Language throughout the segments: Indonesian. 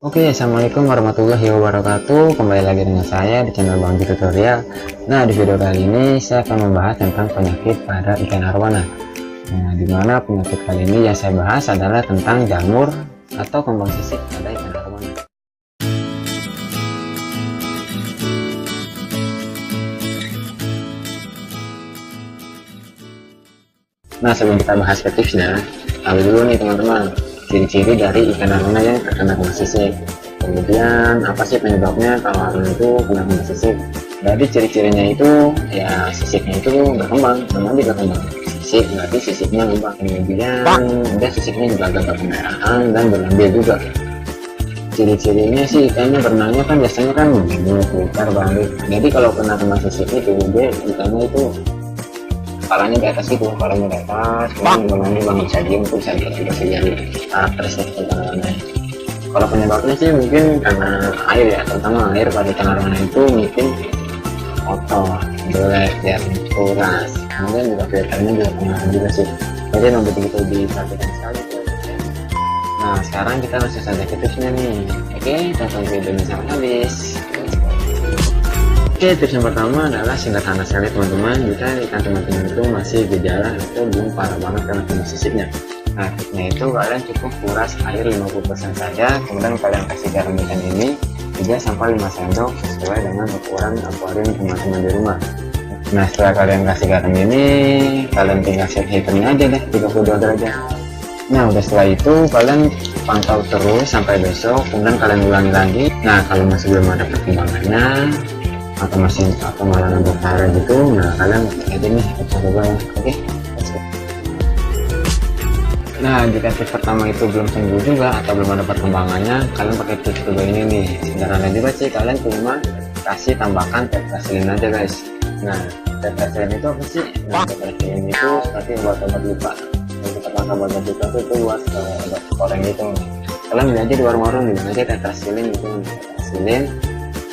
Oke, assalamualaikum warahmatullahi wabarakatuh. Kembali lagi dengan saya di channel Bang Ji Tutorial. Nah, di video kali ini saya akan membahas tentang penyakit pada ikan arwana. Nah, dimana penyakit kali ini yang saya bahas adalah tentang jamur atau kembang sisik pada ikan arwana. Nah, sebelum kita bahas ke tipsnya, tahu dulu nih teman-teman ciri-ciri dari ikan arwana yang terkena kembang sisik. Kemudian apa sih penyebabnya kalau arwana itu kena kembang sisik? Jadi ciri-cirinya itu ya sisiknya itu berkembang, namanya juga kembang sisik, berarti sisiknya kembang. Kemudian dia sisiknya juga agak kemerahan dan berlambil juga. Ciri-cirinya sih ikannya berenangnya kan biasanya kan putar balik. Jadi kalau kena kembang sisik itu dia ikannya itu kepalanya di atas itu, kepalanya di atas, kemudian bangunnya bangun saja untuk saja tidak jadi karakteristik ikan arwana. Kalau penyebabnya sih mungkin karena air ya, terutama air pada ikan arwana itu mungkin kotor, jelek, dan kuras. Kemudian juga filternya juga pengaruh juga sih. Jadi memang betul-betul diperhatikan sekali. Nah, sekarang kita langsung saja ke tipsnya nih. Oke, tonton videonya sampai habis. Oke, tips yang pertama adalah sederhana sekali teman-teman. Jika ikan teman-teman itu masih gejala atau belum parah banget karena kembang sisiknya, nah tipsnya itu kalian cukup kuras air 50% saja, kemudian kalian kasih garam ikan ini 3-5 sendok sesuai dengan ukuran akuarium teman-teman di rumah. Nah, setelah kalian kasih garam ini, kalian tinggal set heaternya aja deh 32 derajat. Nah, udah setelah itu kalian pantau terus sampai besok, kemudian kalian ulangi lagi. Nah, kalau masih belum ada perkembangannya atau malah nambah parah gitu, nah kalian aja nih coba ya. Oke, nah jika tips pertama itu belum sembuh juga atau belum ada perkembangannya, kalian pakai tips kedua ini nih. Sederhana juga sih, kalian cuma kasih tambahkan tetrasilin aja guys. Nah, tetrasilin itu apa sih? Nah, tetrasilin itu seperti buat obat luka. Yang kita pakai buat obat luka itu buat obat koreng gitu. Kalian beli aja di warung-warung, bilang aja tetrasilin gitu, tetrasilin.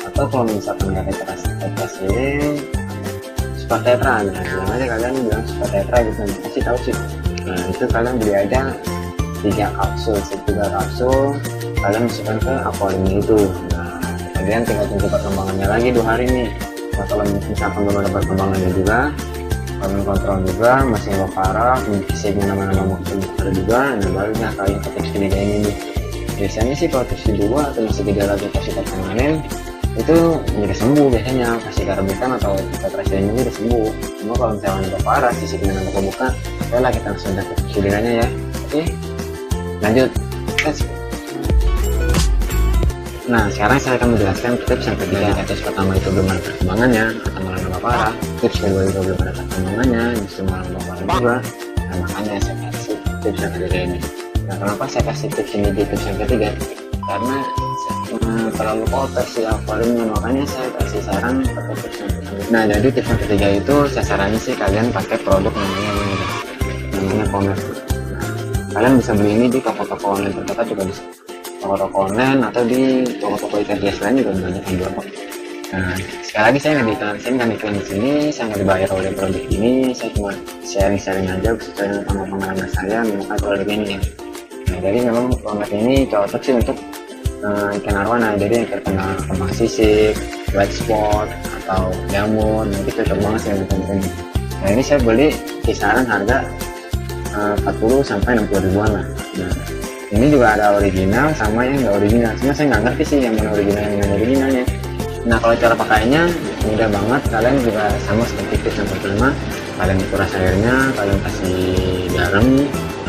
Atau kalau misalkan nggak ada tetrasilin, super tetra, nah bilang aja kalian bilang super tetra gitu, kasih tahu sih. Nah, itu kalian beli aja 3 kapsul, kalian masukkan ke akuariumnya itu. Nah, kemudian tinggal tunggu perkembangannya lagi 2 hari nih. Nah, kalau misalkan belum ada perkembangannya juga, kalian kontrol juga masih nggak parah, fisiknya nama-nama mau ada juga, nah barunya kalian ke tips ketiga ini nih. Biasanya sih kalau tips kedua atau masih gejala positif permanen itu udah sembuh biasanya, kasih garam ikan atau tetrasilin ini udah sembuh. Cuma kalau misalnya udah parah, sisiknya nambah kebuka, lah kita langsung dapat videonya ya. Oke, lanjut. Nah, sekarang saya akan menjelaskan tips yang ketiga. Tips pertama itu belum ada perkembangannya atau malah nambah parah, tips kedua itu belum ada perkembangannya justru malah nambah parah juga. Nah, makanya saya kasih tips yang ketiga ini. Nah, kenapa saya kasih tips ini di tips yang ketiga? Karena terlalu kotor sih akuariumnya, makanya saya kasih saran pakai tips yang ketiga. Nah, jadi tips yang ketiga itu saya saranin sih kalian pakai produk namanya Comet. Nah, kalian bisa beli ini di toko-toko online terdekat juga bisa, toko-toko online atau di toko-toko ikan hias lain juga banyak yang jual kok. Nah, sekali lagi saya nggak iklan di sini, saya nggak dibayar oleh produk ini, saya cuma sharing aja sesuai dengan pengalaman saya menggunakan produk ini ya. Nah, jadi memang Comet ini cocok sih untuk ikan arwana, jadi yang terkena kembang sisik, white spot atau jamur, nanti cocok banget sih untuk ini. Nah, ini saya beli kisaran harga 40-60 ribuan lah. Nah, ini juga ada original sama yang nggak original, cuma saya nggak ngerti sih yang mana original yang mana originalnya. Nah, kalau cara pakainya mudah banget, kalian juga sama seperti tips yang pertama, kalian kuras airnya, kalian kasih garam,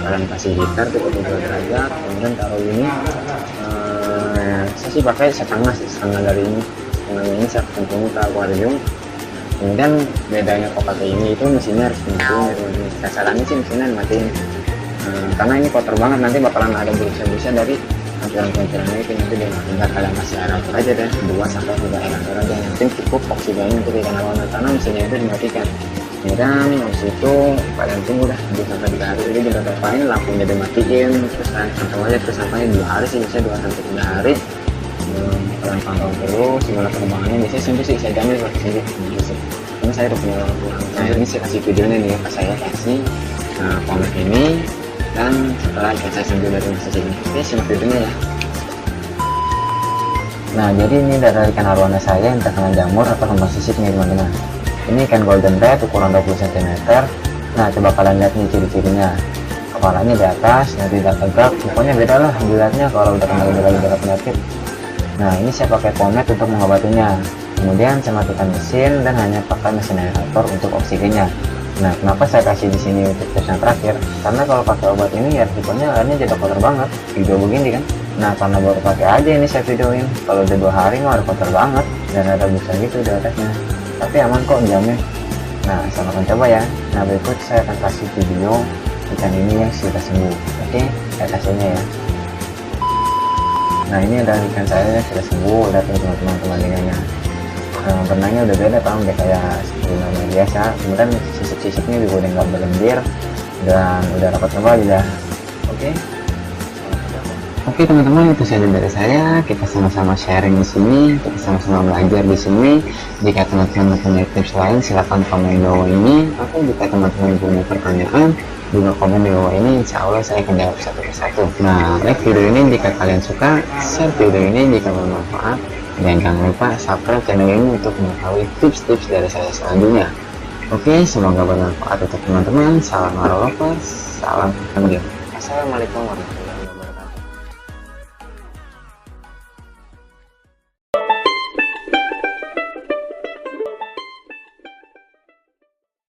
kalian kasih heater 32 derajat, kemudian taruh ini. Saya sih pakai setengah dari ini, saya tentunya ke akuarium. Kemudian bedanya kok pakai ini itu mesinnya harus dimatiin. Saya saranin sih mesinnya dimatiin, karena ini kotor banget, nanti bakalan ada busa-busa dari campuran-campurannya itu. Nanti tinggal kalian kasih air atur aja deh, 2-3 air atur aja, yang penting cukup oksigennya untuk ikan arwana, karena mesinnya itu dimatikan. Kemudian habis itu kalian tunggu dah 2-3 hari, jadi jangan terpain lampunya dimatiin, terus kalian pantau aja terus sampai 2 hari sih, bisa 2-3 hari. Kalian pantau terus gimana perkembangannya, biasanya sembuh sih, saya jamin bakal sembuh sih, karena saya udah punya orang tua. Nah, ini saya kasih videonya nih ya, saya kasih Comet ini, dan setelah saya sembuh dari masa ini, oke simak videonya ya. Nah, jadi ini dari ikan arwana saya yang terkena jamur atau hama sisik nih teman-teman. Ini ikan golden red ukuran 20 cm. Nah, coba kalian lihat nih ciri-cirinya. Kepalanya di atas, nah tidak tegak, pokoknya beda lah dilihatnya kalau udah kena gejala penyakit. Nah, ini saya pakai pomade untuk mengobatinya. Kemudian saya matikan mesin dan hanya pakai mesin aerator untuk oksigennya. Nah, kenapa saya kasih di sini untuk tips yang terakhir? Karena kalau pakai obat ini ya resikonya airnya jadi kotor banget, video begini kan. Nah, karena baru pakai aja ini saya videoin. Kalau udah 2 hari mah udah kotor banget dan ada busa gitu di atasnya. Tapi aman kok, jamin. Nah, selamat mencoba ya. Nah, berikut saya akan kasih video ikan ini yang sudah sembuh. Oke, saya kasihnya ya. Nah, ini adalah ikan saya yang sudah sembuh. Lihat teman-teman pemandangannya. Benangnya udah beda, tau, udah kayak seperti normal biasa. Kemudian sisik-sisiknya juga udah nggak berlendir dan udah rapat kembali dah. Oke teman-teman, itu saja dari saya. Kita sama-sama sharing di sini, kita sama-sama belajar di sini. Jika teman-teman punya tips lain, silahkan komen di bawah ini. Atau jika teman-teman punya pertanyaan, juga komen di bawah ini. Insya Allah saya akan jawab satu persatu. Nah, like video ini jika kalian suka, share video ini jika bermanfaat, dan jangan lupa subscribe channel ini untuk mengetahui tips-tips dari saya selanjutnya. Oke, semoga bermanfaat untuk teman-teman. Salam lovers, salam kenal. Assalamualaikum warahmatullahi wabarakatuh.